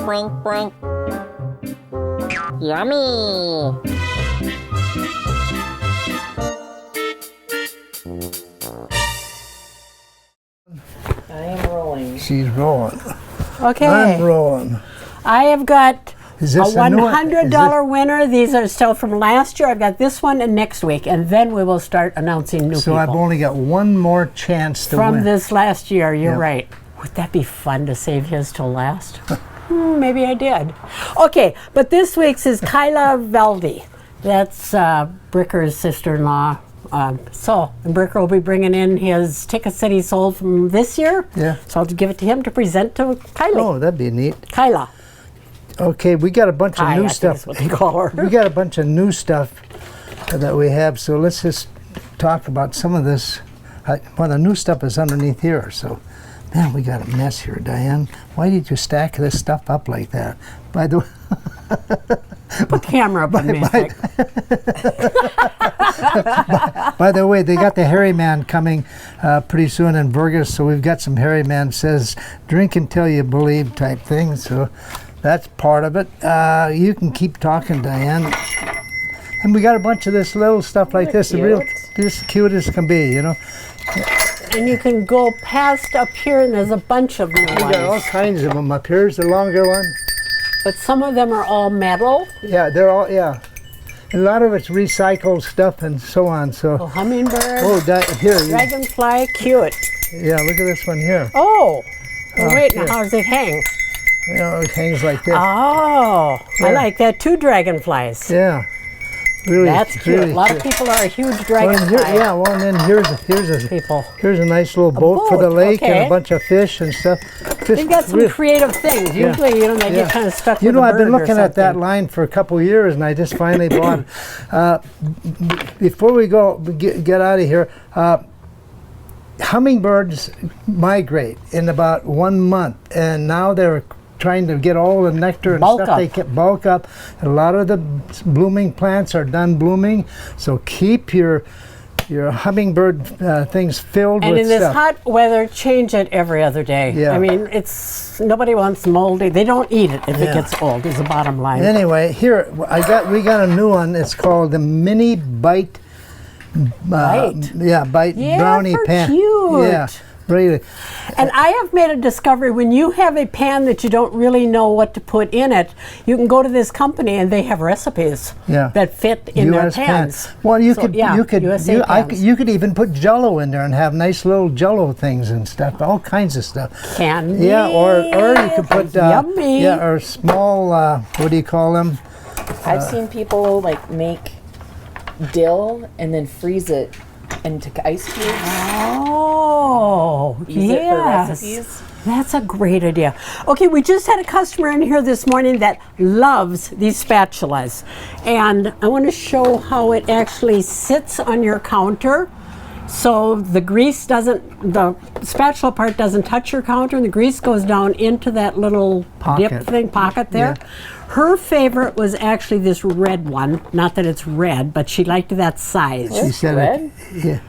Boink, boink. Yummy. I am rolling. She's rolling. Okay. I'm rolling. I have got Is a this a new one? $100 winner. These are still from last year. I've got this one and next week, and then we will start announcing new So people. I've only got one more chance to From win. this last year, you're Yep. right. Would that be fun to save his till last? Maybe I did. Okay, but this week's is Kyla Veldy. That's Bricker's sister-in-law. And Bricker will be bringing in his tickets that he sold from this year. Yeah. So I'll give it to him to present to Kylie. Oh, that'd be neat. Kyla. Okay, we got a bunch Kai, of new I think stuff. is what they call her. We got a bunch of new stuff that we have, so let's just talk about some of this. Well, the new stuff is underneath here, so man, we got a mess here, Diane. Why did you stack this stuff up like that? By the way, Put the camera up on me. by the way, they got the Hairy Man coming pretty soon in Burgess, so we've got some Hairy Man says drink until you believe type thing. So that's part of it. You can keep talking, Diane. And we got a bunch of this little stuff like this, this cute as can be, you know. And you can go past up here, and there's a bunch of new We got all ones. kinds of them up here. Here's the longer one. But some of them are all metal. Yeah, they're all, yeah. A lot of it's recycled stuff and so on. So, Oh, hummingbird, here, dragonfly, cute. yeah, look at this one here. Oh, wait, now here. how does it hang? You know, it hangs like this. Oh, Yeah. I like that too, dragonflies. Yeah, really. That's cute. Really A lot of cute. people are huge Well, and dragonfly well, and then people. here's a nice little boat for the boat, lake and okay. a bunch of fish and stuff. They've got some creative things. Yeah. Usually, you know, they Yeah. get kind of stuck You with know, a I've been bird or looking at that something. line for a couple of years, and I just finally bought it. Before we get out of here, hummingbirds migrate in about 1 month, and now they're trying to get all the nectar and Bulk stuff. up. They can bulk up. A lot of the blooming plants are done blooming, so keep your hummingbird things filled And with in this stuff. hot weather, change it every other day. Yeah. I mean, nobody wants moldy. They don't eat it if it Yeah. gets old, is the bottom line. Anyway, here we got a new one. It's called the Mini Bite. Bite. Bite Yeah, brownie for pan. cute. Yeah, really. And I have made a discovery. When you have a pan that you don't really know what to put in it, you can go to this company and they have recipes Yeah. that fit in their US pans. Well, you So, could yeah, USA pans. you could even put Jello in there and have nice little Jello things and stuff, all kinds of stuff. Candy. Yeah, or you could put Yummy. yeah, or small what do you call them? I've seen people like make dill and then freeze it into ice cubes. Oh, Use it for yes. recipes. That's a great idea. Okay, we just had a customer in here this morning that loves these spatulas. And I want to show how it actually sits on your counter. So the grease the spatula part doesn't touch your counter, and the grease goes down into that little pocket there. Yeah. Her favorite was actually this red one. Not that it's red, but she liked that size. She said red? Yeah.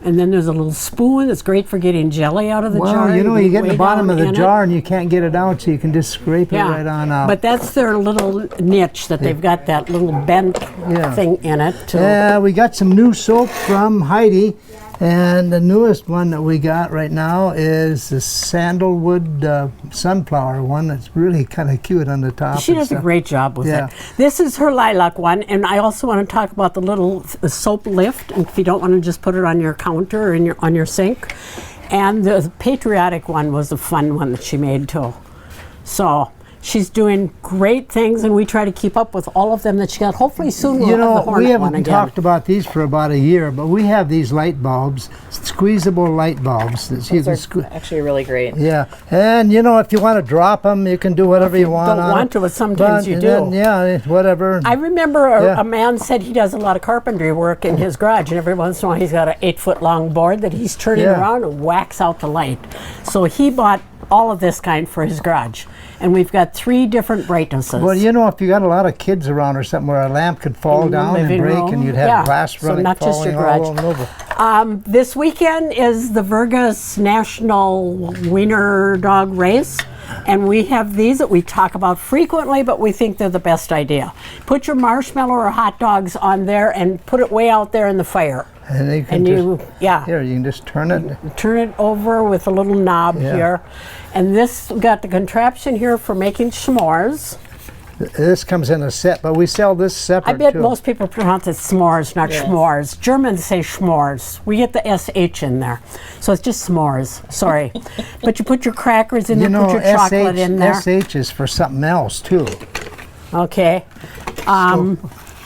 And then there's a little spoon that's great for getting jelly out of the jar. Well, you know, you get in the way bottom down of the in jar it. and you can't get it out, so you can just scrape it right on out. But that's their little niche, that they've got that little bent Yeah. thing in it. Yeah, we got some new soap from Heidi, and the newest one that we got right now is the sandalwood sunflower one. That's really kind of cute on the top. She and does a stuff. great job with Yeah. it. This is her lilac one, and I also want to talk about the little soap lift, if you don't want to just put it on your counter or on your sink. And the patriotic one was a fun one that she made too. So she's doing great things, and we try to keep up with all of them that she got. Hopefully soon we'll You have the know, Hornet we one haven't again. talked about these for about a year, but we have these light bulbs, squeezable light bulbs. That you Those can are actually really great. Yeah, and you know, if you want to drop them, you can do whatever you want. don't on want it. to, but sometimes you and do. then, yeah, whatever. I remember Yeah. a man said he does a lot of carpentry work in his garage, and every once in a while he's got an 8-foot long board that he's turning Yeah. around and whacks out the light. So he bought all of this kind for his garage. And we've got 3 different brightnesses. Well, you know, if you got a lot of kids around or something where a lamp could fall In the down and living break room. and you'd have Yeah. glass So running, not just your falling all garage. over. This weekend is the Virgus National Wiener Dog Race. And we have these that we talk about frequently, but we think they're the best idea. Put your marshmallow or hot dogs on there and put it way out there in the fire. And you can And just, here, you can just turn it. turn it over with a little knob Yeah. here. And this got the contraption here for making s'mores. This comes in a set, but we sell this separate I bet too. most people pronounce it s'mores, not schmores. Germans say schmores. We get the SH in there. So it's just s'mores. Sorry. But you put your crackers in You there, know, put your chocolate in there. SH is for something else too. Okay.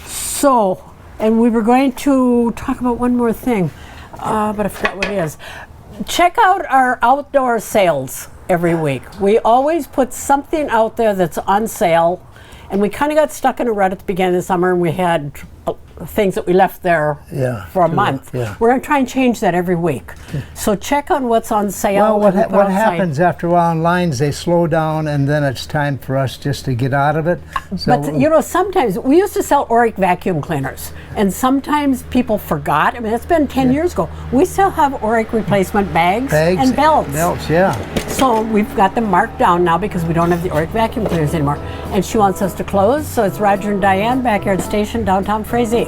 So, and we were going to talk about one more thing, but I forgot what it is. Check out our outdoor sales every week. We always put something out there that's on sale, and we kind of got stuck in a rut at the beginning of the summer, and we had things that we left there for a month. Yeah. We're going to try and change that every week. So check on what's on sale. Well, and put what outside. happens after a while in lines, they slow down, and then it's time for us just to get out of it. So, But you know, sometimes we used to sell Oric vacuum cleaners, and sometimes people forgot. I mean, it's been 10 years ago. We still have Oric replacement bags and belts. Belts, yeah. So we've got them marked down now because we don't have the Oric vacuum cleaners anymore. And she wants us to close, so it's Rodger and Diane, Backyard Station, downtown Frazee.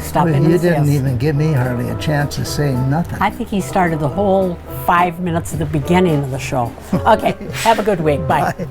Stop in Well, and you see didn't us. even give me hardly a chance to say nothing. I think he started the whole 5 minutes at the beginning of the show. Okay, have a good week. Bye. Bye.